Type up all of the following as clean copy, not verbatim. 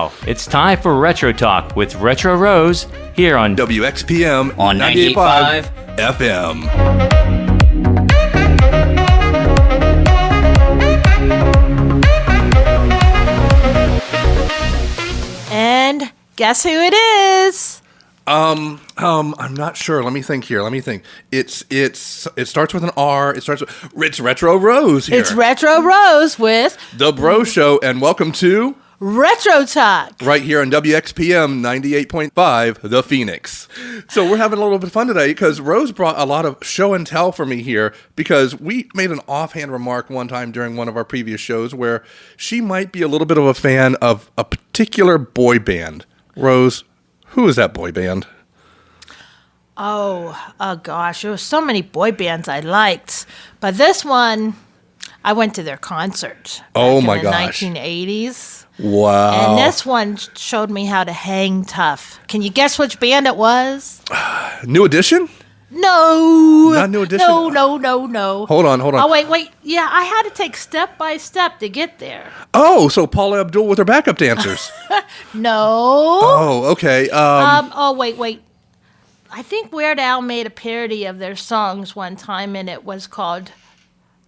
now, it's time for Retro Talk with Retro Rose here on WXPM on 98.5 FM. And guess who it is? I'm not sure. Let me think here. It starts with an R. It's Retro Rose here. It's Retro Rose with The Bro Show, and welcome to Retro Talk. Right here on WXPM 98.5, The Phoenix. So we're having a little bit of fun today because Rose brought a lot of show and tell for me here because we made an offhand remark one time during one of our previous shows where she might be a little bit of a fan of a particular boy band. Rose, who is that boy band? Oh gosh, there were so many boy bands I liked, but this one, I went to their concert. Oh my in the gosh. 1980s. Wow. And this one showed me how to hang tough. Can you guess which band it was? New Edition? No. Not New Edition? No. Hold on. Oh, wait. Yeah, I had to take step by step to get there. Oh, so Paula Abdul with her backup dancers. No. Oh, okay. Wait. I think Weird Al made a parody of their songs one time, and it was called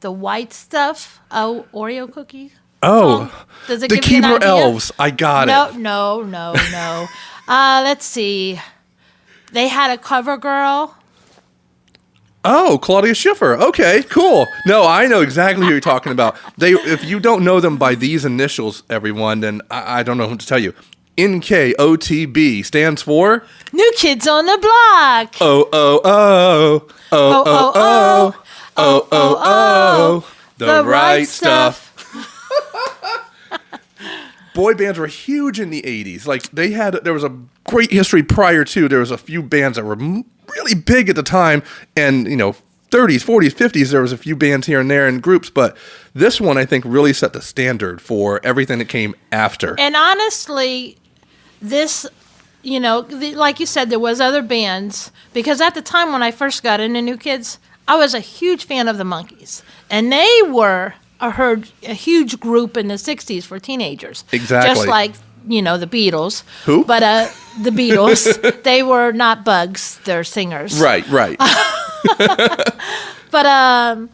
The White Stuff, Oreo Cookie. Oh, Does it the give you an Keebler idea? Elves. I got it. No. Let's see. They had a cover girl. Oh, Claudia Schiffer. Okay, cool. No, I know exactly who you're talking about. If you don't know them by these initials, everyone, then I don't know what to tell you. NKOTB stands for New Kids on the Block. The right stuff. Boy bands were huge in the 80s. Like there was a great history prior to. There was a few bands that were really big at the time, and 30s, 40s, 50s. There was a few bands here and there in groups, but this one I think really set the standard for everything that came after. And honestly, this, like you said, there was other bands because at the time when I first got into New Kids, I was a huge fan of the Monkees, and they were a huge group in the 60s for teenagers. Exactly. Just like, the Beatles. Who? But the Beatles, they were not bugs, they're singers. Right. But, and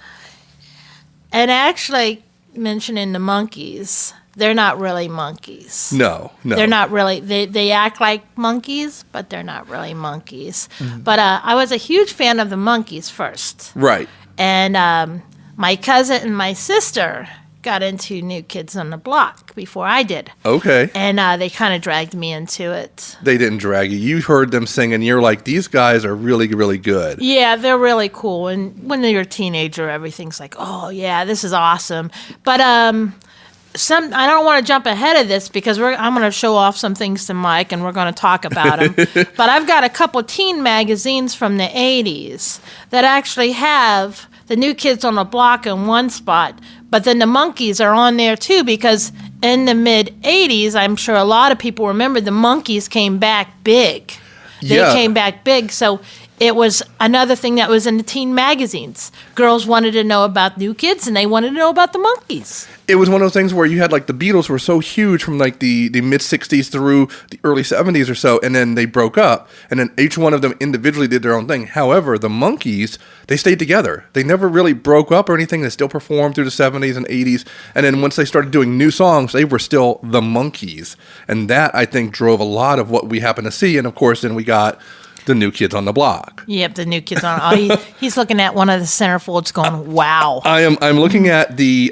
actually mentioning the Monkees, they're not really monkeys. No. They're not really, they act like monkeys, but they're not really monkeys. Mm-hmm. But I was a huge fan of the Monkees first. Right. And my cousin and my sister got into New Kids on the Block before I did. Okay. And they kind of dragged me into it. They didn't drag you. You heard them sing, and you're like, these guys are really, really good. Yeah, they're really cool. And when you're a teenager, everything's like, oh, yeah, this is awesome. But I don't want to jump ahead of this because I'm going to show off some things to Mike, and we're going to talk about them. But I've got a couple teen magazines from the 80s that actually have the New Kids on the Block in one spot, but then the Monkees are on there too because in the mid-'80s, I'm sure a lot of people remember the Monkees came back big. They came back big, so it was another thing that was in the teen magazines. Girls wanted to know about New Kids, and they wanted to know about the Monkees. It was one of those things where you had like the Beatles were so huge from like the mid-'60s through the early 70s or so, and then they broke up, and then each one of them individually did their own thing. However, the Monkees, they stayed together. They never really broke up or anything. They still performed through the 70s and 80s, and then once they started doing new songs, they were still the Monkees. And that, I think, drove a lot of what we happen to see, and of course, then we got the New Kids on the Block. Yep, the New Kids on. He's looking at one of the centerfolds going, wow. I'm looking at the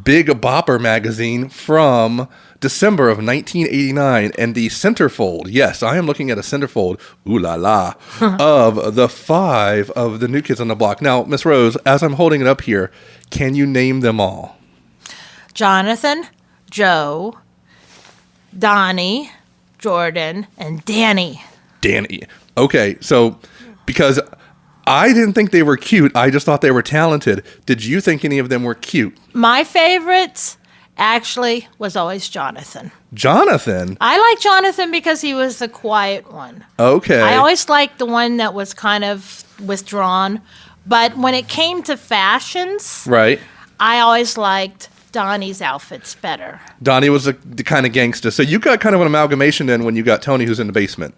Big Bopper magazine from December of 1989, and the centerfold, yes, I am looking at a centerfold, ooh la la, of the 5 of the New Kids on the Block. Now, Miss Rose, as I'm holding it up here, can you name them all? Jonathan, Joe, Donnie, Jordan, and Danny. Danny. Okay, so because I didn't think they were cute, I just thought they were talented. Did you think any of them were cute? My favorite actually was always Jonathan. Jonathan? I like Jonathan because he was the quiet one. Okay. I always liked the one that was kind of withdrawn. But when it came to fashions, right, I always liked Donnie's outfits better. Donnie was the kind of gangster. So you got kind of an amalgamation then when you got Tony, who's in the basement.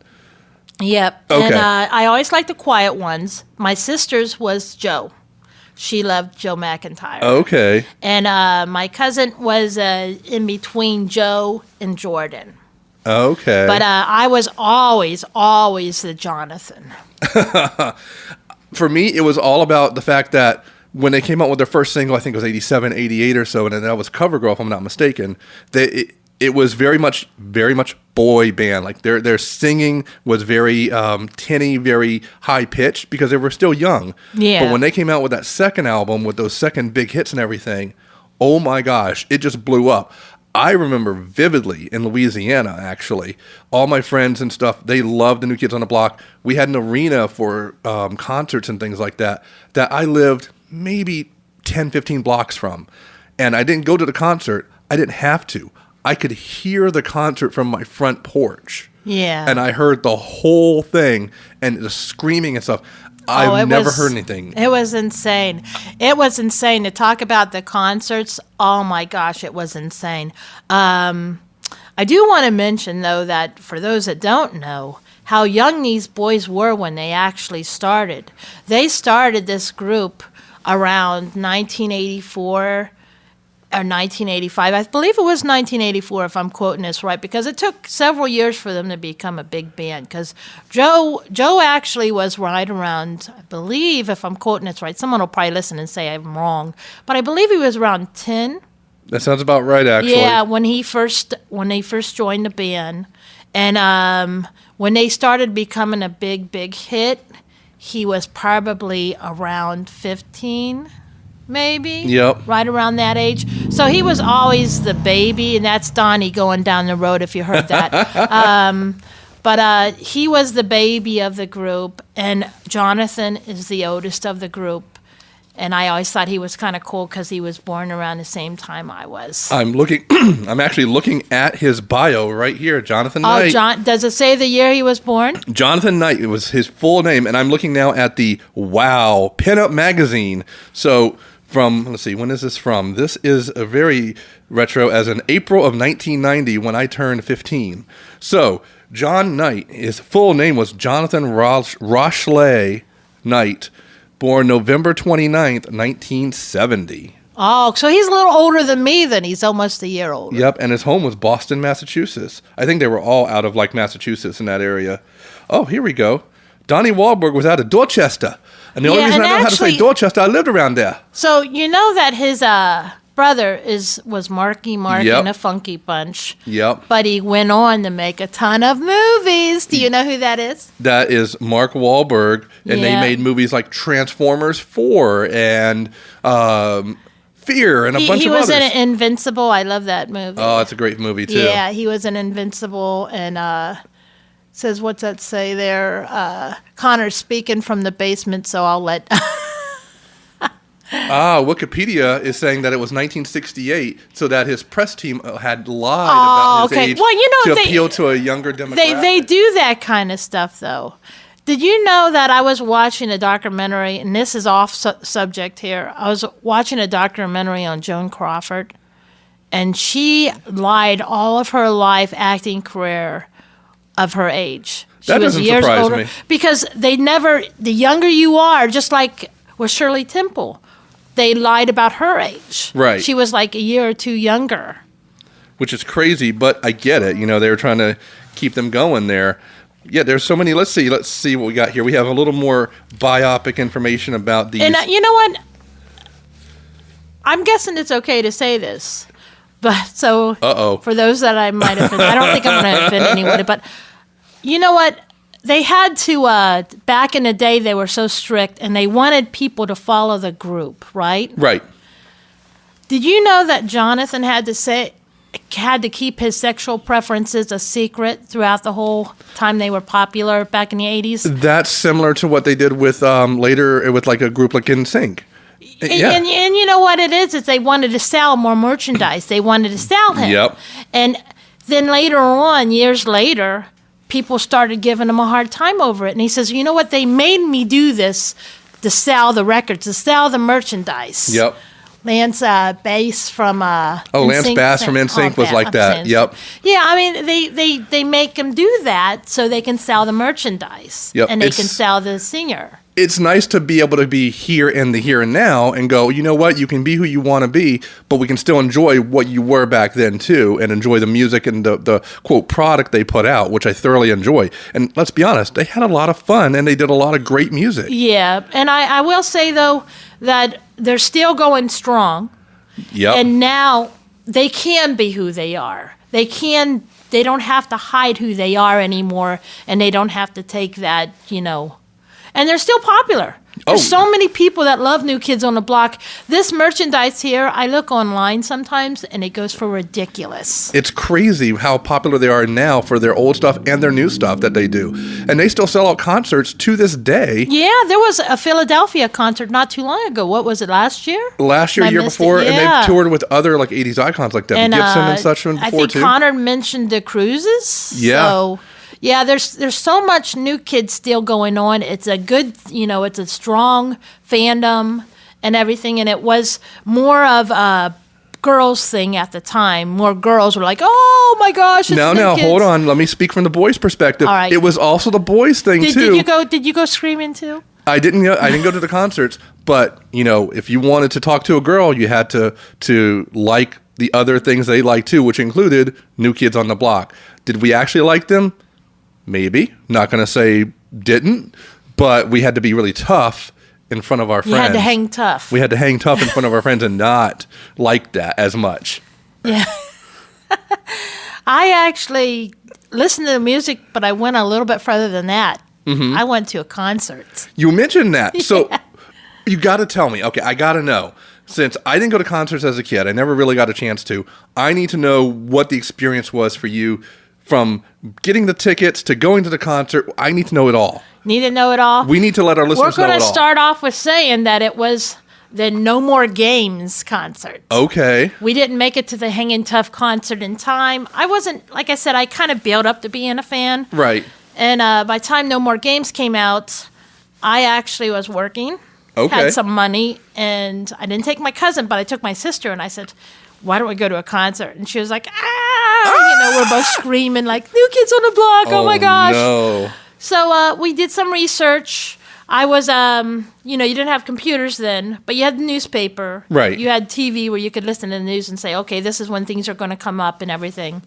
Yep. Okay. And I always liked the quiet ones. My sister's was Joe. She loved Joe McIntyre. Okay. And my cousin was in between Joe and Jordan. Okay. But I was always the Jonathan. For me, it was all about the fact that when they came out with their first single, I think it was 87, 88 or so, and then that was CoverGirl, if I'm not mistaken, it was very much boy band. Like their singing was very tinny, very high pitched because they were still young. Yeah. But when they came out with that second album with those second big hits and everything, oh my gosh, it just blew up. I remember vividly in Louisiana, actually, all my friends and stuff, they loved the New Kids on the Block. We had an arena for concerts and things like that I lived maybe 10, 15 blocks from. And I didn't go to the concert. I didn't have to. I could hear the concert from my front porch. Yeah. And I heard the whole thing and the screaming and stuff. I've never heard anything. It was insane. It was insane to talk about the concerts. Oh my gosh, it was insane. I do want to mention, though, that for those that don't know, how young these boys were when they actually started. They started this group around 1984 or 1985. I believe it was 1984, if I'm quoting this right, because it took several years for them to become a big band. Because Joe actually was right around, I believe, if I'm quoting this right, someone will probably listen and say I'm wrong, but I believe he was around 10. That sounds about right, actually. Yeah, when they first joined the band, and when they started becoming a big hit, he was probably around 15. Maybe. Yep. Right around that age. So he was always the baby, and that's Donnie going down the road if you heard that. But he was the baby of the group, and Jonathan is the oldest of the group. And I always thought he was kind of cool because he was born around the same time I was. I'm actually looking at his bio right here, Jonathan Knight. Does it say the year he was born? Jonathan Knight, it was his full name, and I'm looking now at the Wow Pinup magazine. So from, let's see, when is this from? This is a very retro, as in April of 1990 when I turned 15. So John Knight, his full name was Jonathan Rochley Knight, born November 29th, 1970. Oh, so he's a little older than me then. He's almost a year older. Yep, and his home was Boston, Massachusetts. I think they were all out of like Massachusetts in that area. Oh, here we go. Donnie Wahlberg was out of Dorchester. And the only reason I know how to say Dorchester, I lived around there. So you know that his brother was Marky Mark in a Funky Bunch. Yep. But he went on to make a ton of movies. Do you know who that is? That is Mark Wahlberg, and they made movies like Transformers 4 and Fear and a bunch of others. He was in Invincible. I love that movie. Oh, it's a great movie, too. Yeah, he was in Invincible, and says, what's that say there? Connor's speaking from the basement, so I'll let... Wikipedia is saying that it was 1968, so that his press team had lied about his age to appeal to a younger demographic. They do that kind of stuff, though. Did you know that I was watching a documentary, and this is off subject here. I was watching a documentary on Joan Crawford, and she lied all of her life acting career of her age. That doesn't surprise me. Because the younger you are, just like with Shirley Temple, they lied about her age. Right. She was like a year or two younger. Which is crazy, but I get it. You know, they were trying to keep them going there. Yeah, there's so many. Let's see what we got here. We have a little more biopic information about these. And you know what? I'm guessing it's okay to say this. But so for those that I might offend, I don't think I'm going to offend anyone. But you know what? They had to, back in the day, they were so strict, and they wanted people to follow the group, right? Right. Did you know that Jonathan had to keep his sexual preferences a secret throughout the whole time they were popular back in the 80s? That's similar to what they did with later with like a group like NSYNC. And you know what it is they wanted to sell more merchandise. They wanted to sell him. Yep. And then later on, years later, people started giving him a hard time over it. And he says, you know what? They made me do this to sell the records, to sell the merchandise. Yep. Lance Bass from Lance NSYNC. Bass from NSYNC was like that. Yep. Yeah, I mean they make them do that so they can sell the merchandise. Yep. And they can sell the singer. It's nice to be able to be here in the here and now and go, you know what, you can be who you want to be, but we can still enjoy what you were back then too, and enjoy the music and the quote product they put out, which I thoroughly enjoy. And let's be honest, they had a lot of fun and they did a lot of great music. Yeah, and I will say though that they're still going strong. Yep. And now they can be who they are. They don't have to hide who they are anymore, and they don't have to take that, and they're still popular. There's so many people that love New Kids on the Block. This merchandise here, I look online sometimes, and it goes for ridiculous. It's crazy how popular they are now for their old stuff and their new stuff that they do. And they still sell out concerts to this day. Yeah, there was a Philadelphia concert not too long ago. What was it, last year? Last year, year before, yeah. and they've toured with other 80s icons like Debbie Gibson and such before, I think too. Connor mentioned the cruises. Yeah. So, yeah, there's so much New Kids still going on. It's a good, it's a strong fandom and everything. And it was more of a girls thing at the time. More girls were like, oh my gosh, it's New Kids. Hold on. Let me speak from the boys' perspective. All right. It was also the boys' thing too. Did you go screaming too? I didn't go to the concerts, but if you wanted to talk to a girl, you had to like the other things they like too, which included New Kids on the Block. Did we actually like them? Maybe. Not going to say didn't, but we had to be really tough in front of our friends. You had to hang tough. We had to hang tough in front of our friends and not like that as much. Yeah. I actually listened to the music, but I went a little bit further than that. Mm-hmm. I went to a concert. You mentioned that. So Yeah. You got to tell me. Okay, I got to know. Since I didn't go to concerts as a kid, I never really got a chance to. I need to know what the experience was for you from getting the tickets to going to the concert. I need to know it all. Need to know it all? We need to let our listeners know it all. We're going to start off with saying that it was the No More Games concert. Okay. We didn't make it to the Hangin' Tough concert in time. I wasn't, like I said, I kind of built up to being a fan. Right. And by the time No More Games came out, I actually was working. Okay. Had some money, and I didn't take my cousin, but I took my sister, and I said, why don't we go to a concert? And she was like, we're both screaming like, New Kids on the Block, oh my gosh. No. So we did some research. I was, you didn't have computers then, but you had the newspaper. Right. You had TV where you could listen to the news and say, okay, this is when things are going to come up and everything.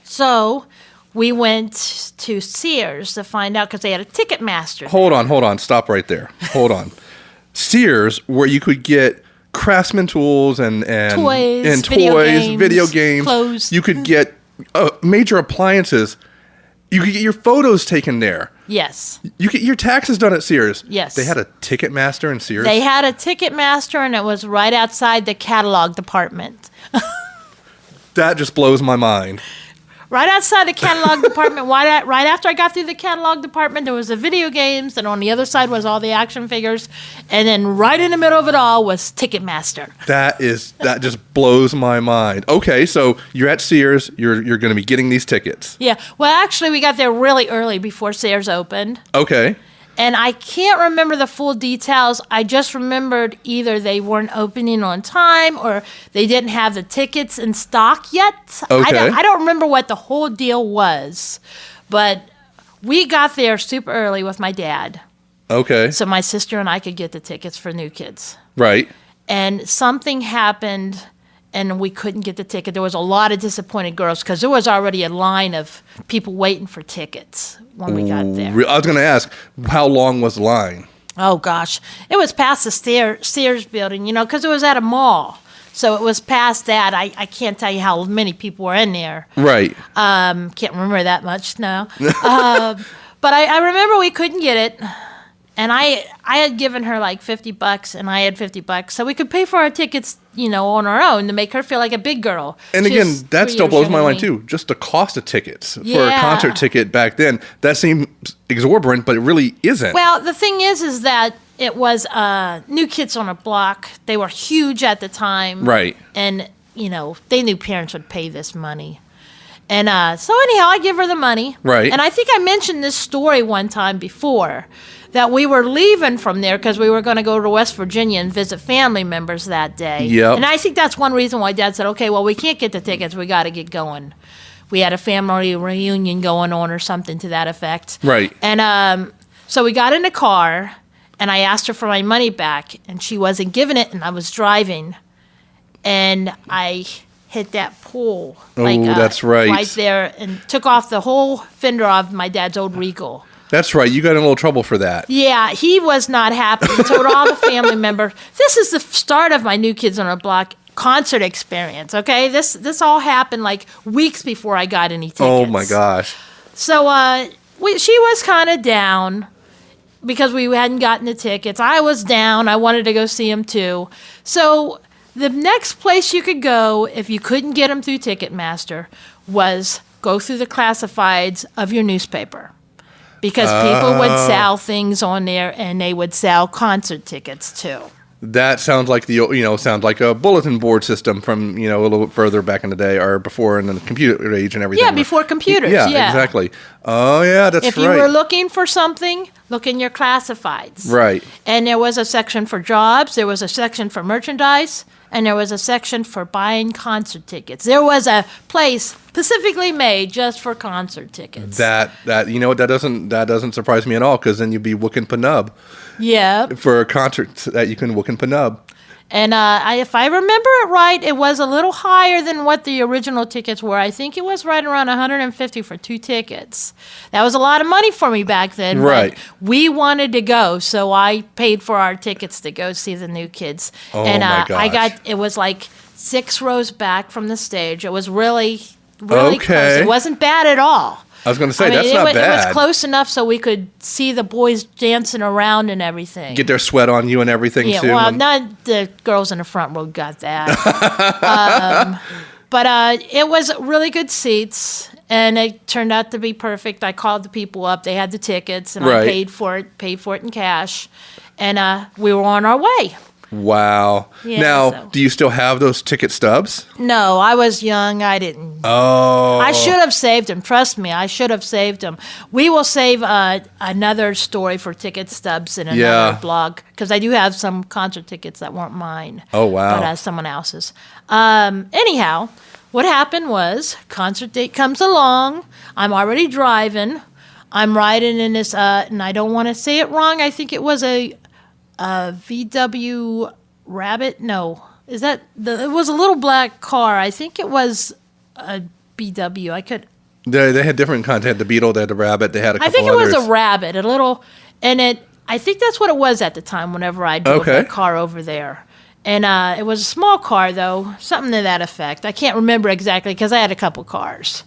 So we went to Sears to find out because they had a Ticketmaster. Hold on. Stop right there. Hold on. Sears, where you could get Craftsman tools and toys, video games, clothes. You could get major appliances. You could get your photos taken there. Yes. You get your taxes done at Sears. Yes. They had a Ticketmaster in Sears. They had a Ticketmaster, and it was right outside the catalog department. That just blows my mind. Right outside the catalog department, right after I got through the catalog department, there was the video games, and on the other side was all the action figures, and then right in the middle of it all was Ticketmaster. That just blows my mind. Okay, so you're at Sears, you're going to be getting these tickets. Yeah, well, actually, we got there really early before Sears opened. Okay. And I can't remember the full details. I just remembered either they weren't opening on time or they didn't have the tickets in stock yet. Okay. I don't remember what the whole deal was. But we got there super early with my dad. Okay. So my sister and I could get the tickets for New Kids. Right. And something happened and we couldn't get the ticket. There was a lot of disappointed girls because there was already a line of people waiting for tickets when we got there. I was going to ask, how long was the line? Oh, gosh. It was past the Sears building, because it was at a mall. So it was past that. I can't tell you how many people were in there. Right. Can't remember that much now. But I remember we couldn't get it. And I had given her like $50 and I had $50. So we could pay for our tickets, on our own to make her feel like a big girl. And She again, was that 3 still years blows younger my than mind me. too. Just the cost of tickets for a Yeah. concert ticket back then, that seemed exorbiant, but it really isn't. Well, the thing is that it was New Kids on the Block. They were huge at the time. Right. And, they knew parents would pay this money. And so anyhow, I give her the money. Right. And I think I mentioned this story one time before that we were leaving from there because we were going to go to West Virginia and visit family members that day. Yep. And I think that's one reason why Dad said, okay, well, we can't get the tickets. We got to get going. We had a family reunion going on or something to that effect. Right. And so we got in the car, and I asked her for my money back, and she wasn't giving it, and I was driving, and I hit that pole. That's right. Right there, and took off the whole fender of my dad's old Regal. That's right. You got in a little trouble for that. Yeah, he was not happy. He told all the family members, this is the start of my New Kids on the Block concert experience, okay? This all happened like weeks before I got any tickets. Oh, my gosh. So she was kind of down because we hadn't gotten the tickets. I was down. I wanted to go see him too. So the next place you could go if you couldn't get them through Ticketmaster was go through the classifieds of your newspaper. Because people would sell things on there, and they would sell concert tickets too. That sounds like sounds like a bulletin board system from a little bit further back in the day, or before in the computer age and everything. Yeah, before computers. Yeah, yeah. Exactly. Oh yeah, that's right. If you were looking for something, look in your classifieds. Right. And there was a section for jobs. There was a section for merchandise. And there was a section for buying concert tickets. There was a place specifically made just for concert tickets. That that doesn't surprise me at all, because then you'd be looking penub. Yeah. For a concert that you can look in penub. And if I remember it right, it was a little higher than what the original tickets were. I think it was right around $150 for 2 tickets. That was a lot of money for me back then. Right. But we wanted to go, so I paid for our tickets to go see the New Kids. Oh, and my gosh. it was like 6 rows back from the stage. It was really close. It wasn't bad at all. I was going to say, that's not bad. It was close enough so we could see the boys dancing around and everything. Get their sweat on you and everything, too. Well, not the girls in the front row got that. But it was really good seats, and it turned out to be perfect. I called the people up. They had the tickets, and I paid for it in cash, and we were on our way. Wow. Yeah, now, do you still have those ticket stubs? No, I was young. I didn't. Oh. I should have saved them. Trust me, I should have saved them. We will save another story for ticket stubs in another blog, because I do have some concert tickets that weren't mine. Oh, wow. But someone else's. Anyhow, what happened was, concert date comes along. I'm already driving. I'm riding in this, and I don't want to say it wrong. I think it was a VW Rabbit? No. Is that it was a little black car. I think it was a BW. They had different content. The Beetle, they had the Rabbit, they had a couple I think others. it was a Rabbit, I think that's what it was at the time whenever I drove that car over there. And it was a small car, though, something to that effect. I can't remember exactly because I had a couple cars.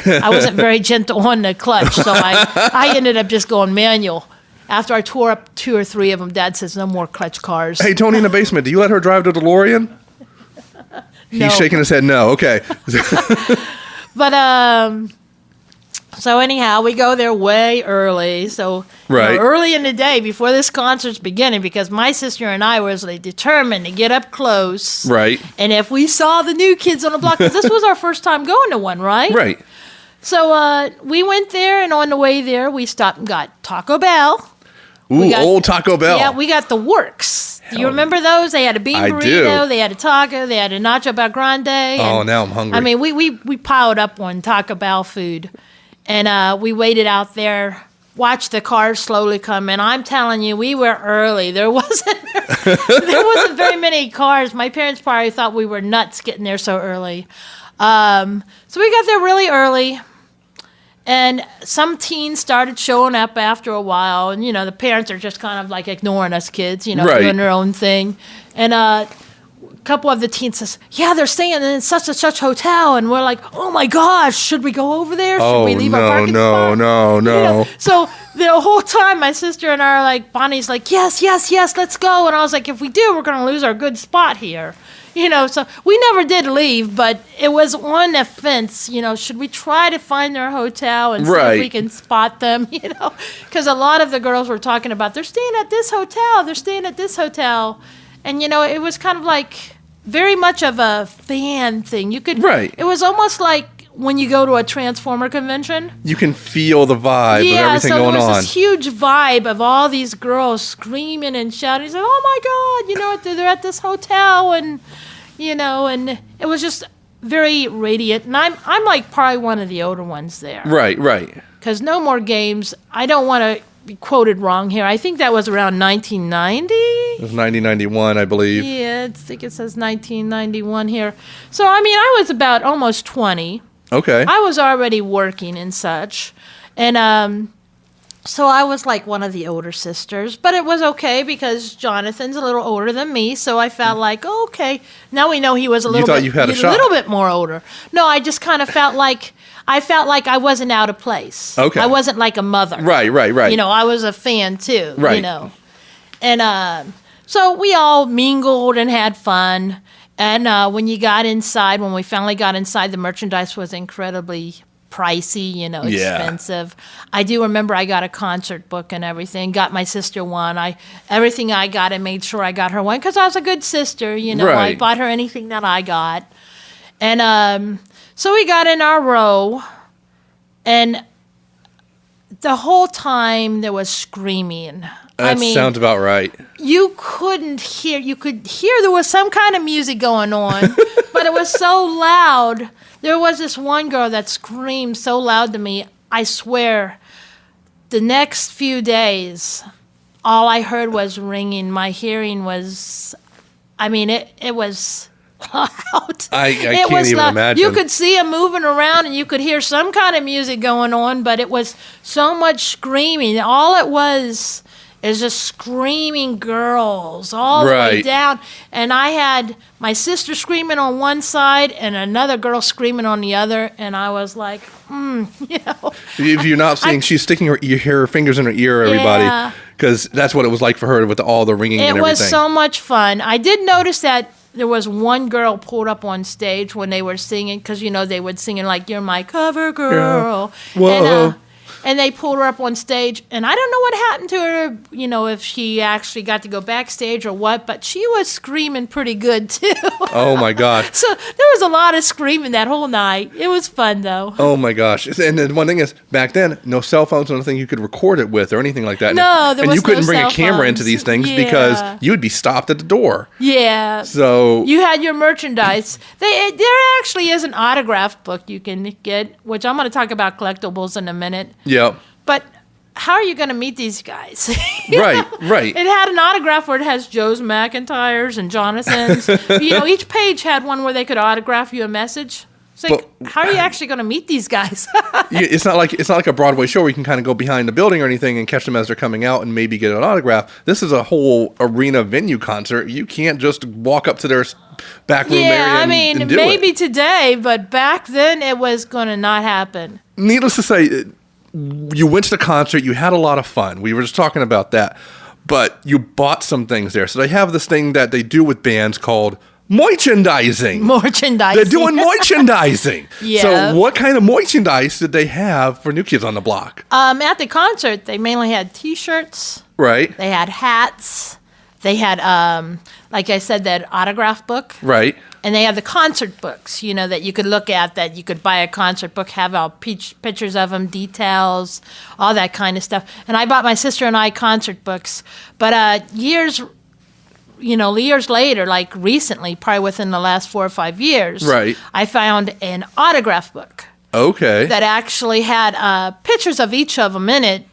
I wasn't very gentle on the clutch, so I ended up just going manual. After I tore up 2 or 3 of them, Dad says, no more clutch cars. Hey, Tony in the basement, do you let her drive the DeLorean? No. He's shaking his head no. Okay. But, so anyhow, we go there way early. So early in the day before this concert's beginning, because my sister and I was determined to get up close. Right. And if we saw the New Kids on the Block, because this was our first time going to one, right? Right. So we went there, and on the way there, we stopped and got Taco Bell. Ooh, old Taco Bell. Yeah, we got the works. Do you remember those? They had a bean burrito, they had a taco, they had a nacho Bel Grande. Oh, now I'm hungry. I mean, we piled up on Taco Bell food, and we waited out there, watched the cars slowly come in. I'm telling you, we were early. There wasn't very many cars. My parents probably thought we were nuts getting there so early. So we got there really early. And some teens started showing up after a while, and the parents are just kind of like ignoring us kids, doing their own thing. And a couple of the teens says, "Yeah, they're staying in such and such hotel," and we're like, "Oh my gosh, should we go over there? Should we leave our parking spot?" No. So the whole time, my sister and I are like, Bonnie's like, "Yes, let's go," and I was like, "If we do, we're gonna lose our good spot here." So we never did leave, but it was on the fence, should we try to find their hotel and see if we can spot them, because a lot of the girls were talking about, they're staying at this hotel, and, it was kind of like very much of a fan thing. It was almost like when you go to a Transformer convention. You can feel the vibe of everything so going there was on. this huge vibe of all these girls screaming and shouting. He's like, "Oh my God!" They're at this hotel, and and it was just very radiant. And I'm like probably one of the older ones there. Right. Because No More Games. I don't want to be quoted wrong here. I think that was around 1990. It was 1991, I believe. Yeah, I think it says 1991 here. So I was about almost 20. Okay. I was already working and such. And so I was like one of the older sisters. But it was okay because Jonathan's a little older than me. So I felt like, okay. Now we know he was a little thought you had a shot. little bit more older. No, I just kind of felt like I wasn't out of place. Okay. I wasn't like a mother. Right. I was a fan too. Right. And so we all mingled and had fun. And when we finally got inside, the merchandise was incredibly pricey, expensive. I do remember I got a concert book and everything. Got my sister one. Everything I got, I made sure I got her one because I was a good sister. Right. I bought her anything that I got. And so we got in our row, and the whole time there was screaming. That sounds about right. You couldn't hear. You could hear there was some kind of music going on, but it was so loud. There was this one girl that screamed so loud to me. I swear, the next few days, all I heard was ringing. My hearing was, it was loud. I can't even imagine. You could see him moving around, and you could hear some kind of music going on, but it was so much screaming. All it was is just screaming girls all the way down. And I had my sister screaming on one side and another girl screaming on the other, and I was like, If you're not seeing, she's sticking her fingers in her ear, everybody, because that's what it was like for her with all the ringing and everything. It was so much fun. I did notice that there was one girl pulled up on stage when they were singing, because, they would sing it like, "You're my cover girl." Yeah. Whoa. And they pulled her up on stage, and I don't know what happened to her, if she actually got to go backstage or what, but she was screaming pretty good, too. Oh, my gosh. So there was a lot of screaming that whole night. It was fun, though. Oh, my gosh. And then one thing is, back then, no cell phones or anything you could record it with or anything like that. No, there was no And you couldn't bring a cell camera phones. into these things Yeah. because you would be stopped at the door. Yeah. So you had your merchandise. There actually is an autograph book you can get, which I'm going to talk about collectibles in a minute. Yeah. But how are you going to meet these guys? Right. It had an autograph where it has Joe's McIntyre's and Jonathan's. Each page had one where they could autograph you a message. It's like, how are you actually going to meet these guys? It's not like a Broadway show where you can kind of go behind the building or anything and catch them as they're coming out and maybe get an autograph. This is a whole arena venue concert. You can't just walk up to their back room area and do maybe it. today, but back then it was going to not happen. Needless to say, you went to the concert, you had a lot of fun. We were just talking about that. But you bought some things there. So they have this thing that they do with bands called merchandising. Merchandising. They're doing merchandising. Yeah. So what kind of merchandise did they have for New Kids on the Block? At the concert, they mainly had T-shirts. Right. They had hats. They had, like I said, that autograph book. Right. And they have the concert books, that you could look at, that you could buy a concert book, have all pictures of them, details, all that kind of stuff. And I bought my sister and I concert books. But years later, like recently, probably within the last 4 or 5 years, right, I found an autograph book. Okay. That actually had pictures of each of them in it.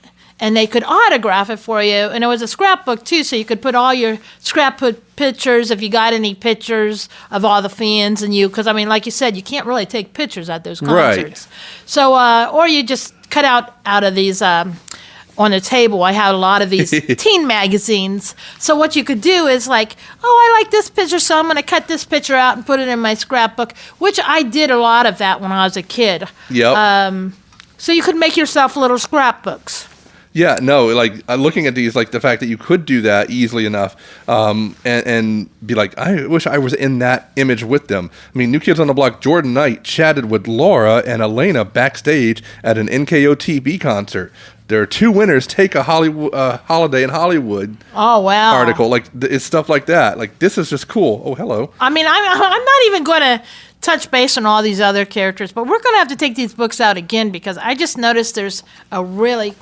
And they could autograph it for you. And it was a scrapbook, too, so you could put all your scrapbook pictures, if you got any pictures of all the fans and you. Because, like you said, you can't really take pictures at those concerts. Right. So, or you just cut out of these, on the table, I had a lot of these teen magazines. So what you could do is like, I like this picture, so I'm going to cut this picture out and put it in my scrapbook, which I did a lot of that when I was a kid. Yep. So you could make yourself little scrapbooks. Yeah, no, like looking at these, like the fact that you could do that easily enough, and be like, I wish I was in that image with them. New Kids on the Block, Jordan Knight chatted with Laura and Elena backstage at an NKOTB concert. There are 2 winners. Take a holiday in Hollywood. Oh, wow. Article. Like, it's stuff like that. Like, this is just cool. Oh, hello. I'm not even going to touch base on all these other characters, but we're going to have to take these books out again because I just noticed there's a really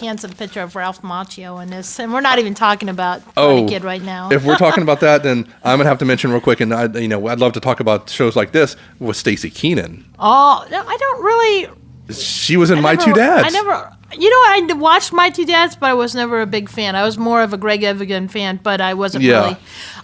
handsome picture of Ralph Macchio in this, and we're not even talking about Karate Kid right now. If we're talking about that, then I'm gonna have to mention real quick, and I'd love to talk about shows like this with Stacy Keenan. Oh, no, I don't really. She was in My Two Dads. I watched My Two Dads, but I was never a big fan. I was more of a Greg Evigan fan, but I wasn't really.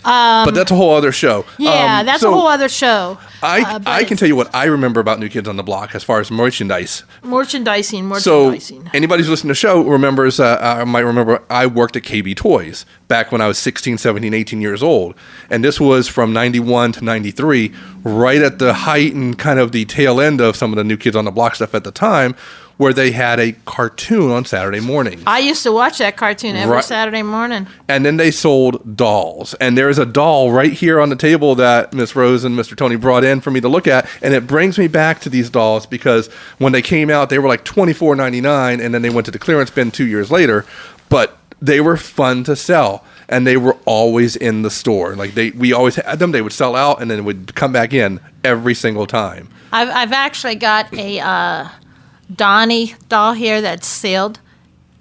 But that's a whole other show. Yeah, that's a whole other show. I can tell you what I remember about New Kids on the Block as far as merchandise. Merchandising. So anybody who's listening to the show remembers, I might remember I worked at KB Toys back when I was 16, 17, 18 years old. And this was from 91 to 93, right at the height and kind of the tail end of some of the New Kids on the Block stuff at the time, where they had a cartoon on Saturday mornings. I used to watch that cartoon every Saturday morning. And then they sold dolls. And there's a doll right here on the table that Miss Rose and Mr. Tony brought in for me to look at. And it brings me back to these dolls because when they came out, they were like $24.99, and then they went to the clearance bin 2 years later. But they were fun to sell. And they were always in the store. Like we always had them. They would sell out and then would come back in every single time. I've actually got a Donnie doll here that's sealed,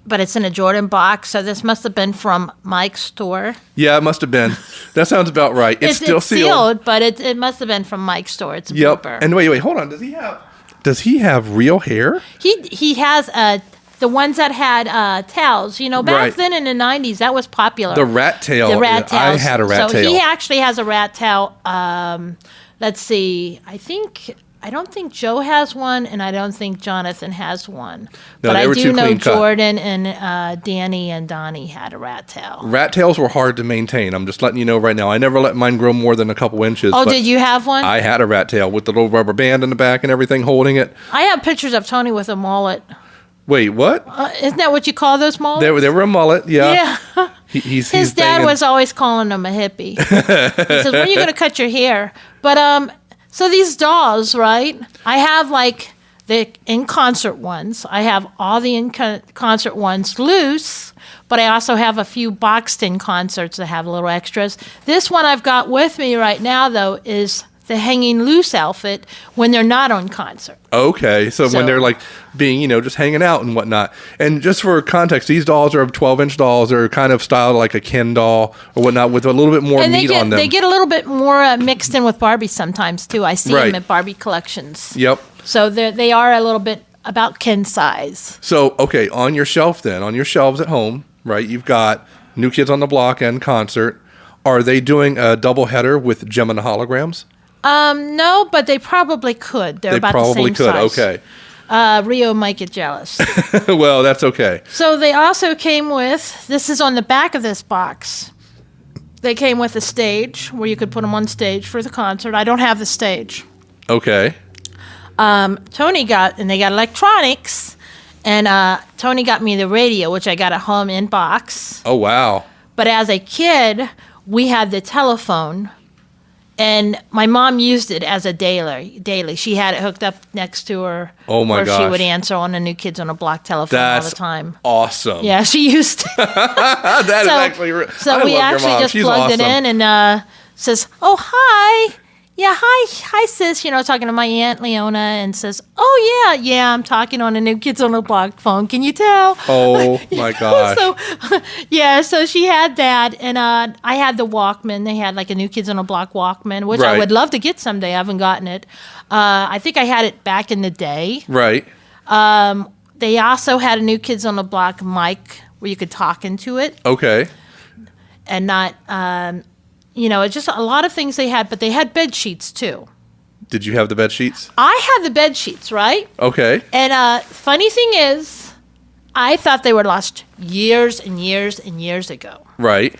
but it's in a Jordan box. So this must have been from Mike's store. Yeah, it must have been. That sounds about right. It's still sealed, but it must have been from Mike's store. It's a yep. blooper. And wait, hold on. Does he have real hair? He has the ones that had tails. Back then in the 90s, that was popular. The rat tail. The rat tails. I had a rat tail. So he actually has a rat tail. Let's see. I don't think Joe has one, and I don't think Jonathan has one. No, but they I were do too know clean cut. Jordan and Danny and Donnie had a rat tail. Rat tails were hard to maintain. I'm just letting you know right now. I never let mine grow more than a couple inches. Oh, did you have one? I had a rat tail with the little rubber band in the back and everything holding it. I have pictures of Tony with a mullet. Wait, what? Isn't that what you call those mullets? They were a mullet, yeah. Yeah. His dad was always calling him a hippie. He says, when are you going to cut your hair? But so these dolls, right? I have like the in-concert ones. I have all the in-concert ones loose, but I also have a few boxed in concerts that have little extras. This one I've got with me right now, though, is the hanging loose outfit when they're not on concert. Okay, so when they're like being, just hanging out and whatnot. And just for context, these dolls are 12-inch dolls. They're kind of styled like a Ken doll or whatnot with a little bit more meat on them. They get a little bit more mixed in with Barbie sometimes, too. I see them at Barbie collections. Yep. So they are a little bit about Ken size. So, okay, on your shelf then, on your shelves at home, right, you've got New Kids on the Block and concert. Are they doing a double header with Gem and the Holograms? No, but they probably could. They're about the same size. Okay. Rio might get jealous. Well, that's okay. So they also came with, this is on the back of this box. They came with a stage where you could put them on stage for the concert. I don't have the stage. Okay. Tony got electronics, and Tony got me the radio, which I got at home in box. Oh, wow. But as a kid, we had the telephone. And my mom used it as a daily. She had it hooked up next to her. Oh, my gosh. Where she would answer on the New Kids on the Block telephone all the time. Awesome. Yeah, she used it. That is actually... So we actually just plugged it in and says, oh, hi. Yeah, hi, sis. Talking to my Aunt Leona and says, oh, yeah, I'm talking on a New Kids on the Block phone. Can you tell? Oh, my gosh. So she had that, and I had the Walkman. They had like a New Kids on the Block Walkman, which I would love to get someday. I haven't gotten it. I think I had it back in the day. Right. They also had a New Kids on the Block mic where you could talk into it. Okay. And not... just a lot of things they had, but they had bed sheets too. Did you have the bed sheets? I had the bed sheets, right? Okay. And funny thing is, I thought they were lost years and years and years ago. Right.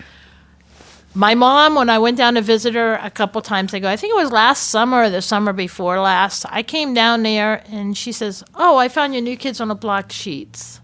My mom, when I went down to visit her a couple times ago, I think it was last summer or the summer before last, I came down there and she says, oh, I found your New Kids on the Block sheets.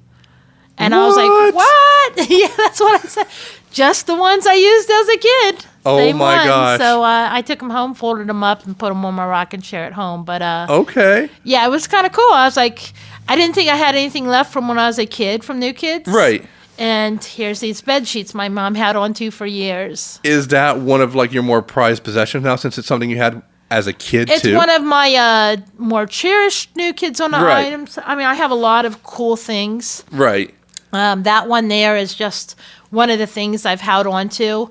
And I was like, what? Yeah, that's what I said. Just the ones I used as a kid. Oh, Same my ones. gosh. So I took them home, folded them up, and put them on my rocking chair at home. But okay. Yeah, it was kind of cool. I was like, I didn't think I had anything left from when I was a kid, from New Kids. Right. And here's these bed sheets my mom had on to for years. Is that one of like your more prized possessions now, since it's something you had as a kid It's too? one of my more cherished New Kids on the Right. items. I mean, I have a lot of cool things. Right. That one there is just one of the things I've held on to.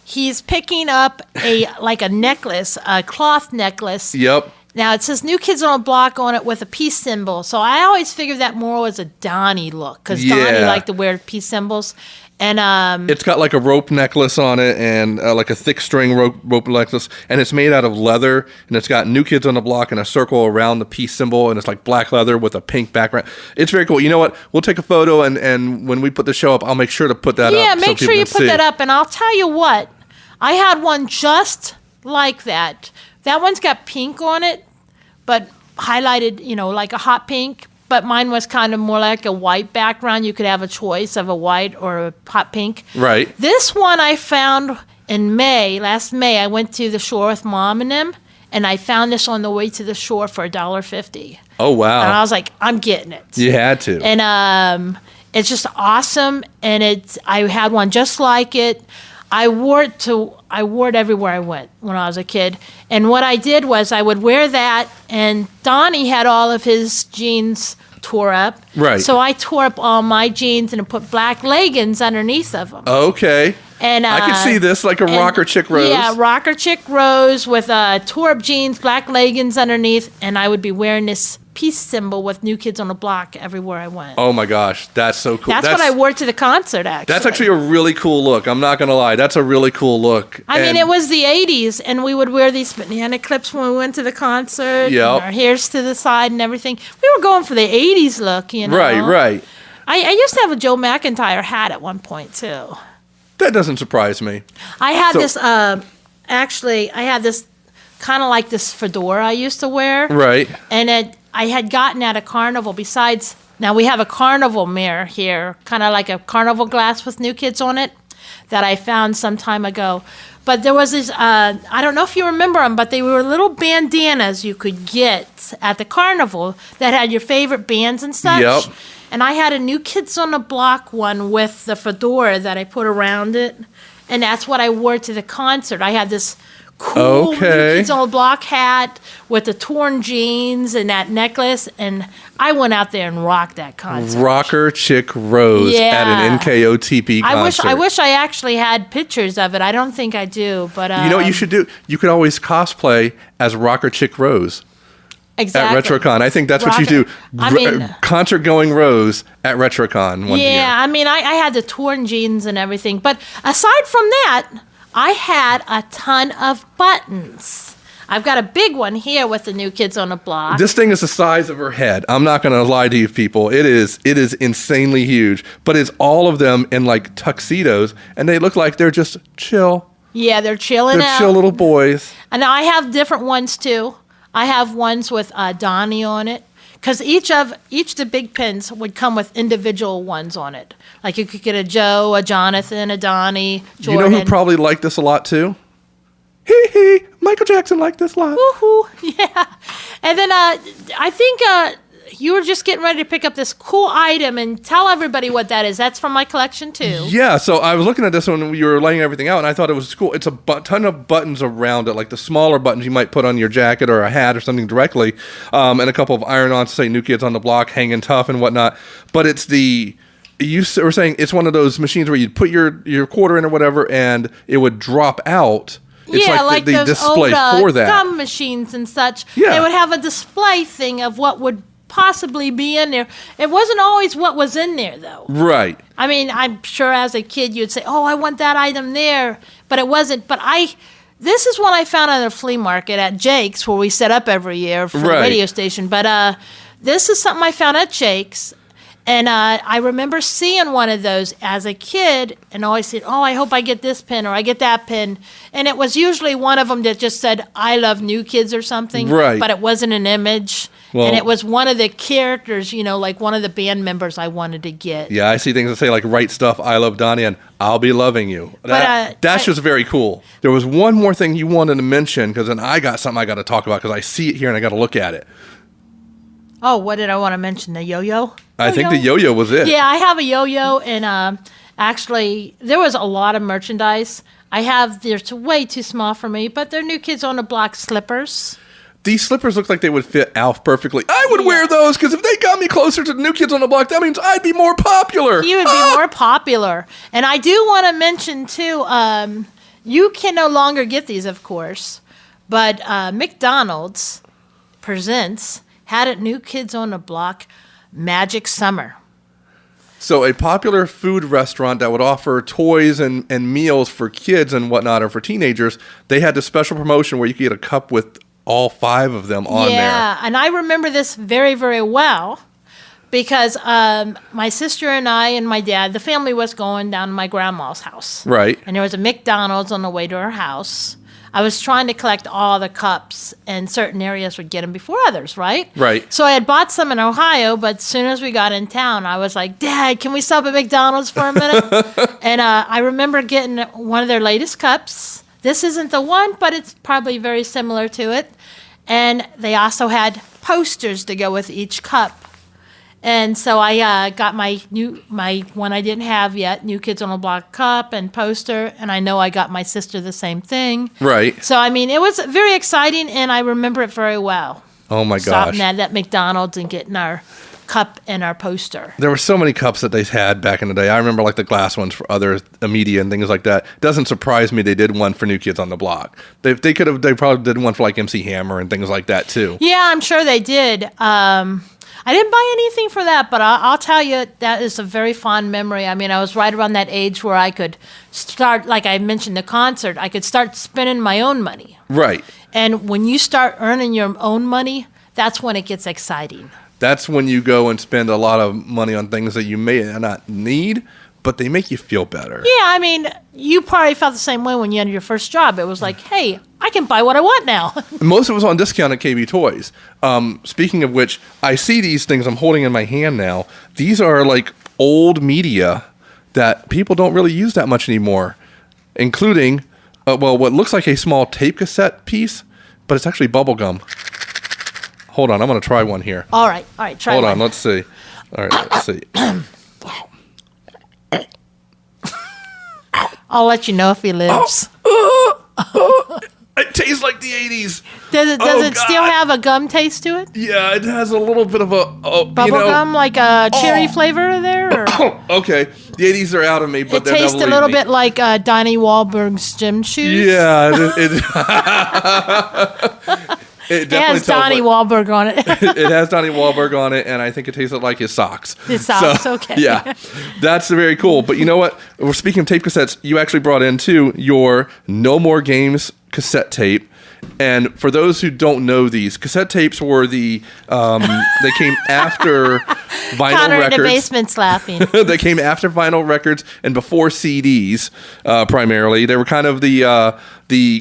He's picking up a necklace, a cloth necklace. Yep. Now it says New Kids on the Block on it with a peace symbol. So I always figured that more was a Donnie look because Donnie Yeah. liked to wear peace symbols. And It's got like a rope necklace on it and like a thick string rope necklace, and it's made out of leather, and it's got New Kids on the Block and a circle around the peace symbol, and it's like black leather with a pink background. It's very cool. You know what? We'll take a photo, and when we put the show up, I'll make sure to put that up. yeah, so make sure people you can put see. that up. And I'll tell you what, I had one just like that. That one's got pink on it, but highlighted, like a hot pink. But mine was kind of more like a white background. You could have a choice of a white or a hot pink. Right. This one I found in last May. I went to the shore with Mom and them, and I found this on the way to the shore for $1.50. Oh, wow. And I was like, I'm getting it. You had to. And it's just awesome. And I had one just like it. I wore it everywhere I went when I was a kid. And what I did was I would wear that, and Donnie had all of his jeans tore up. Right. So I tore up all my jeans and put black leggings underneath of them. Okay. And I can see this like a rocker chick rose. Yeah, rocker chick rose with tore up jeans, black leggings underneath, and I would be wearing this peace symbol with New Kids on the Block everywhere I went. Oh my gosh, that's so cool. That's what I wore to the concert, actually. That's actually a really cool look. I'm not going to lie. That's a really cool look. I mean, it was the 80s, and we would wear these banana clips when we went to the concert. Yep. And our hair's to the side and everything. We were going for the 80s look, Right, right. I used to have a Joe McIntyre hat at one point, too. That doesn't surprise me. I had So- this, I had this kind of like this fedora I used to wear. Right. And I had gotten at a carnival. Besides, now we have a carnival mirror here, kind of like a carnival glass with New Kids on it, that I found some time ago. But there was this, I don't know if you remember them, but they were little bandanas you could get at the carnival that had your favorite bands and such. Yep. And I had a New Kids on the Block one with the fedora that I put around it. And that's what I wore to the concert. I had this cool New Kids on the Block hat with the torn jeans and that necklace. And I went out there and rocked that concert. Rocker Chick Rose at an NKOTP concert. I wish I actually had pictures of it. I don't think I do. But You know what you should do? You could always cosplay as Rocker Chick Rose. Exactly. At RetroCon. I think that's what you do. I mean, concert going Rose at RetroCon one year. Yeah, I mean, I had the torn jeans and everything. But aside from that, I had a ton of buttons. I've got a big one here with the New Kids on the Block. This thing is the size of her head. I'm not going to lie to you people. It is insanely huge. But it's all of them in like tuxedos, and they look like they're just chill. Yeah, they're chilling They're out. chill little boys. And I have different ones too. I have ones with Donnie on it, because each of the big pins would come with individual ones on it. Like you could get a Joe, a Jonathan, a Donnie, Jordan. You know who probably liked this a lot too? Hee. Michael Jackson liked this a lot. Woohoo! Yeah. And then I think you were just getting ready to pick up this cool item and tell everybody what that is. That's from my collection too. Yeah, so I was looking at this when you were laying everything out, and I thought it was cool. It's a ton of buttons around it, like the smaller buttons you might put on your jacket or a hat or something directly, and a couple of iron-ons to say New Kids on the Block, hanging tough and whatnot. But it's you were saying it's one of those machines where you'd put your quarter in or whatever, and it would drop out. It's yeah, like the those display old, for that. gum machines and such. Yeah. They would have a display thing of what would possibly be in there. It wasn't always what was in there, though. Right. I mean, I'm sure as a kid you'd say, "Oh, I want that item there," but it wasn't. But this is what I found at a flea market at Jake's, where we set up every year for the radio station. But this is something I found at Jake's. And I remember seeing one of those as a kid and always said, "Oh, I hope I get this pin or I get that pin." And it was usually one of them that just said, "I love New Kids" or something. Right. But it wasn't an image. Well, and it was one of the characters, like one of the band members I wanted to get. Yeah, I see things that say like "Right Stuff," "I Love Donnie," and "I'll Be Loving You." That's just very cool. There was one more thing you wanted to mention, because then I got something I got to talk about because I see it here and I got to look at it. Oh, what did I want to mention? The yo-yo? I think the yo-yo was it. Yeah, I have a yo-yo, and Actually, there was a lot of merchandise. They're way too small for me, but they're New Kids on the Block slippers. These slippers look like they would fit Alf perfectly. I would wear those because if they got me closer to the New Kids on the Block, that means I'd be more popular. You would be more popular. And I do want to mention, too, you can no longer get these, of course, but McDonald's Presents had at New Kids on the Block Magic Summer. So a popular food restaurant that would offer toys and meals for kids and whatnot, or for teenagers, they had this special promotion where you could get a cup with all 5 of them on there. Yeah, and I remember this very, very well because my sister and I and my dad, the family was going down to my grandma's house. Right. And there was a McDonald's on the way to our house. I was trying to collect all the cups, and certain areas would get them before others, right? Right. So I had bought some in Ohio, but as soon as we got in town, I was like, Dad, can we stop at McDonald's for a minute? And I remember getting one of their latest cups. This isn't the one, but it's probably very similar to it. And they also had posters to go with each cup. And so I got my one I didn't have yet, New Kids on the Block cup and poster, and I know I got my sister the same thing. Right. So, I mean, it was very exciting, and I remember it very well. Oh, my gosh. Stopping at that McDonald's and getting our cup and our poster. There were so many cups that they had back in the day. I remember like the glass ones for other media and things like that. Doesn't surprise me they did one for New Kids on the Block. They probably did one for like MC Hammer and things like that too. Yeah, I'm sure they did. I didn't buy anything for that, but I'll tell you, that is a very fond memory. I mean, I was right around that age where I could start, like I mentioned, the concert, I could start spending my own money. Right. And when you start earning your own money, that's when it gets exciting. That's when you go and spend a lot of money on things that you may not need, but they make you feel better. Yeah, I mean, you probably felt the same way when you had your first job. It was like, hey, I can buy what I want now. Most of it was on discount at KB Toys. Speaking of which, I see these things I'm holding in my hand now. These are like old media that people don't really use that much anymore, including, what looks like a small tape cassette piece, but it's actually bubble gum. Hold on, I'm going to try one here. All right, try Hold one. on, let's see. All right, let's see. I'll let you know if he lives. It tastes like the 80s. Does it still have a gum taste to it? Yeah, it has a little bit of a... Bubble gum, like a cherry flavor there? Or? Okay, the 80s are out of me, but It they're tastes a little bit like Donnie Wahlberg's gym shoes. Yeah, it definitely has Donnie Wahlberg on it. It has Donnie Wahlberg on it, and I think it tasted like his socks. His socks, okay. Yeah, that's very cool. But you know what? We're speaking of tape cassettes. You actually brought in, too, your No More Games cassette tape. And for those who don't know these, cassette tapes were they came after vinyl Connor records. in the basement slapping. They came after vinyl records and before CDs, primarily. They were kind of the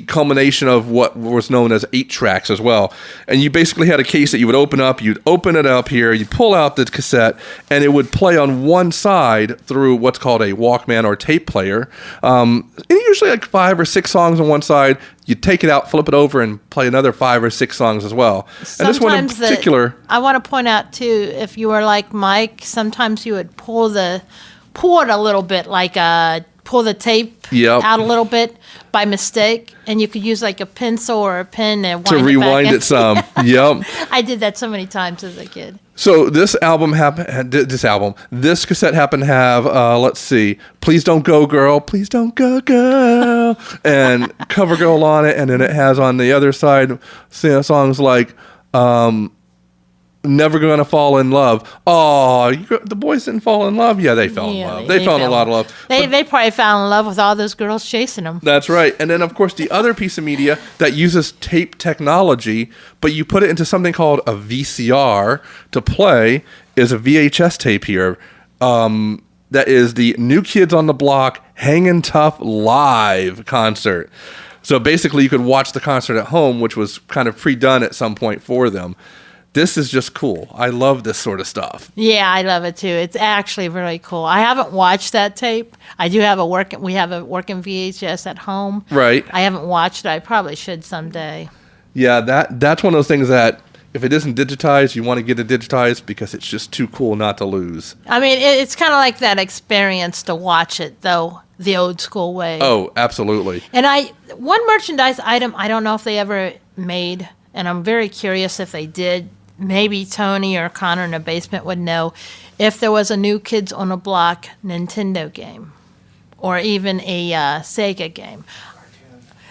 culmination of what was known as 8-tracks as well. And you basically had a case that you would open up. You'd open it up here. You'd pull out the cassette, and it would play on one side through what's called a Walkman or tape player. And usually like 5 or 6 songs on one side. You take it out, flip it over, and play another 5 or 6 songs as well. And this one in particular... I want to point out, too, if you were like Mike, sometimes you would pull it a little bit, like pull the tape out a little bit by mistake, and you could use like a pencil or a pen and to rewind it some. Yep. I did that so many times as a kid. So this cassette happened to have, let's see, Please Don't Go Girl, Please Don't Go Girl, and CoverGirl on it, and then it has on the other side songs like Never Gonna Fall in Love. Oh, the boys didn't fall in love? Yeah, they fell in love. They fell in a lot of love. They probably fell in love with all those girls chasing them. That's right. And then, of course, the other piece of media that uses tape technology, but you put it into something called a VCR to play, is a VHS tape here. That is the New Kids on the Block Hangin' Tough live concert. So basically, you could watch the concert at home, which was kind of pre-done at some point for them. This is just cool. I love this sort of stuff. Yeah, I love it too. It's actually really cool. I haven't watched that tape. I do have we have a working VHS at home. Right. I haven't watched it. I probably should someday. Yeah, that's one of those things that if it isn't digitized, you want to get it digitized because it's just too cool not to lose. I mean, it's kind of like that experience to watch it, though, the old school way. Oh, absolutely. And one merchandise item I don't know if they ever made, and I'm very curious if they did. Maybe Tony or Connor in the basement would know if there was a New Kids on the Block Nintendo game or even a Sega game.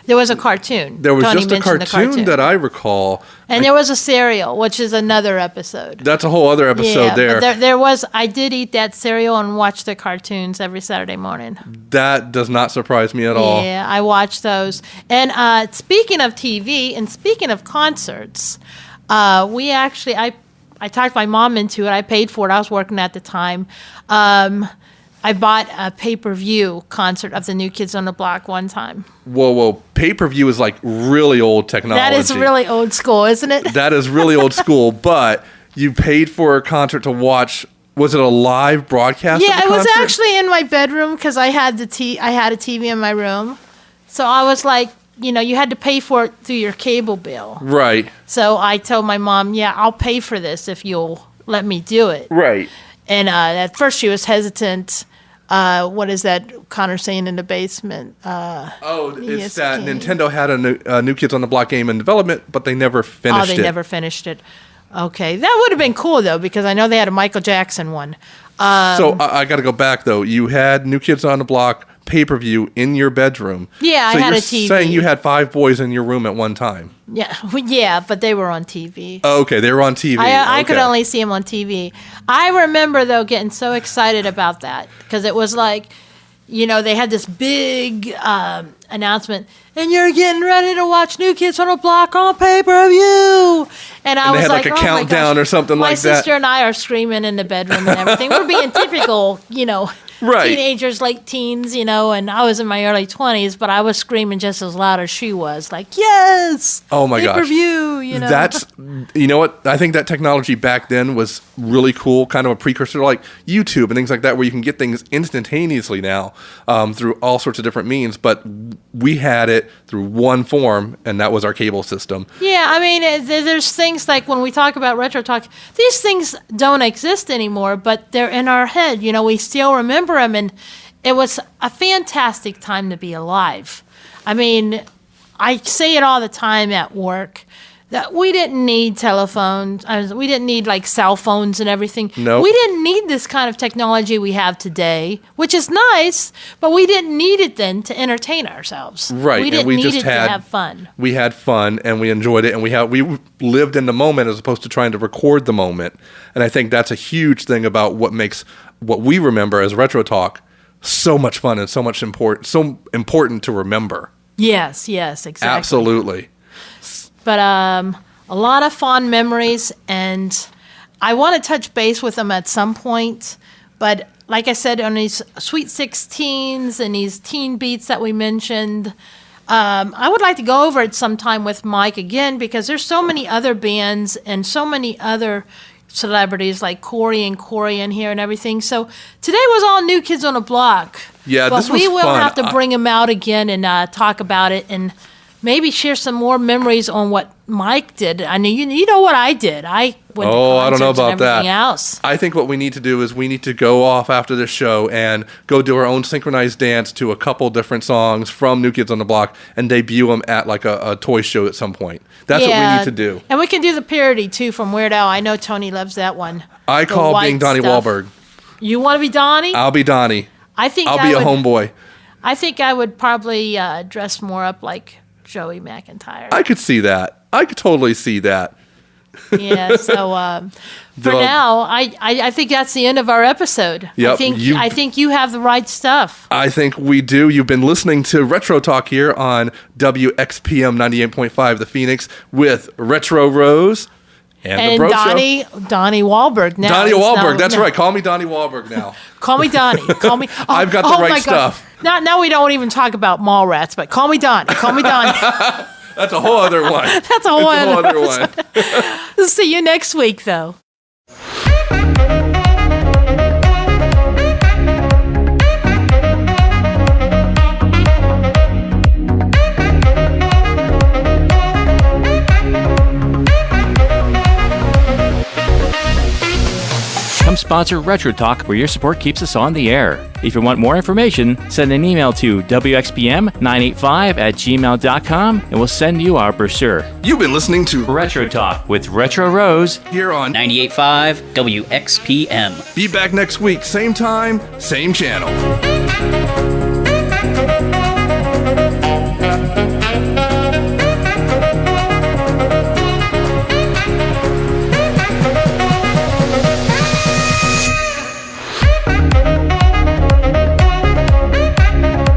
There was a cartoon. There was Tony just a mentioned the cartoon that I recall. And there was a cereal, which is another episode. That's a whole other episode there. But there was. I did eat that cereal and watch the cartoons every Saturday morning. That does not surprise me at all. Yeah, I watched those. And speaking of TV and speaking of concerts, we actually, I talked my mom into it. I paid for it. I was working at the time. I bought a pay-per-view concert of the New Kids on the Block one time. Whoa. Pay-per-view is like really old technology. That is really old school, isn't it? That is really old school, but you paid for a concert to watch. Was it a live broadcast? Yeah, of the it was concert? actually in my bedroom because I had I had a TV in my room. So I was like, you had to pay for it through your cable bill. Right. So I told my mom, yeah, I'll pay for this if you'll let me do it. Right. And at first she was hesitant. What is that Connor saying in the basement? It's that Nintendo had a New Kids on the Block game in development, but they never finished it. Oh, they never finished it. Okay. That would have been cool, though, because I know they had a Michael Jackson one. So I got to go back, though. You had New Kids on the Block pay-per-view in your bedroom. Yeah, so I had you're a TV. saying you had 5 boys in your room at one time. Yeah, but they were on TV. Oh, okay, they were on TV. I could only see them on TV. I remember, though, getting so excited about that because it was like, they had this big announcement, and you're getting ready to watch New Kids on the Block on pay-per-view. And I was they had like oh a countdown or something like that. My sister and I are screaming in the bedroom and everything. We're being typical, Right. teenagers, late teens, and I was in my early 20s, but I was screaming just as loud as she was, like, yes! Oh my gosh. Pay-per-view, That's, what? I think that technology back then was really cool, kind of a precursor to like YouTube and things like that, where you can get things instantaneously now through all sorts of different means, but we had it through one form, and that was our cable system. Yeah, I mean, there's things like when we talk about Retro Talk, these things don't exist anymore, but they're in our head. We still remember them, and it was a fantastic time to be alive. I mean, I say it all the time at work that we didn't need telephones. We didn't need like cell phones and everything. No. We didn't need this kind of technology we have today, which is nice, but we didn't need it then to entertain ourselves. Right. We didn't need it to have fun. We had fun and we enjoyed it, and we lived in the moment as opposed to trying to record the moment. And I think that's a huge thing about what makes what we remember as Retro Talk so much fun and so important to remember. Yes, exactly. Absolutely. But a lot of fond memories, and I want to touch base with them at some point. But like I said, on these Sweet 16s and these teen beats that we mentioned, I would like to go over it sometime with Mike again, because there's so many other bands and so many other celebrities like Corey in here and everything. So today was all New Kids on the Block. Yeah, but this was we will fun. have to bring them out again and talk about it and maybe share some more memories on what Mike did. I mean, you know what I did. I went to I don't know concerts and about everything that. else. I think what we need to do is we need to go off after this show and go do our own synchronized dance to a couple different songs from New Kids on the Block and debut them at like a toy show at some point. That's what we need to do. And we can do the parody too from Weird Al. I know Tony loves that one. I The call white being Donnie stuff. Wahlberg. You want to be Donnie? I'll be Donnie. I think I'll be a homeboy. I think I would probably dress more up like Joey McIntyre. I could see that. I could totally see that. Yeah, so for now, I think that's the end of our episode. Yep, I think you have the right stuff. I think we do. You've been listening to Retro Talk here on WXPM 98.5 The Phoenix with Retro Rose and the Bro Donnie Wahlberg now. Donnie It's Wahlberg. That's no. right. Call me Donnie Wahlberg now. Call me Donnie. Call me. I've got the right my God. stuff. Now we don't even talk about mall rats, but call me Donnie. Call me Donnie. That's a whole other one. That's a whole other one. We'll see you next week, though. sponsor Retro Talk, where your support keeps us on the air. If you want more information, send an email to WXPM985@gmail.com and we'll send you our brochure. You've been listening to Retro Talk with Retro Rose here on 98.5 WXPM. Be back next week, same time, same channel.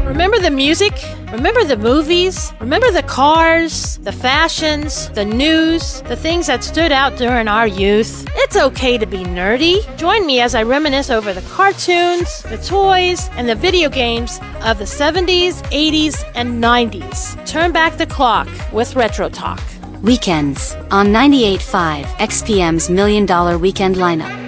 Remember the music? Remember the movies? Remember the cars, the fashions, the news, the things that stood out during our youth? It's okay to be nerdy. Join me as I reminisce over the cartoons, the toys, and the video games of the 70s, 80s, and 90s. Turn back the clock with Retro Talk. Weekends on 98.5 XPM's $1 Million Weekend Lineup.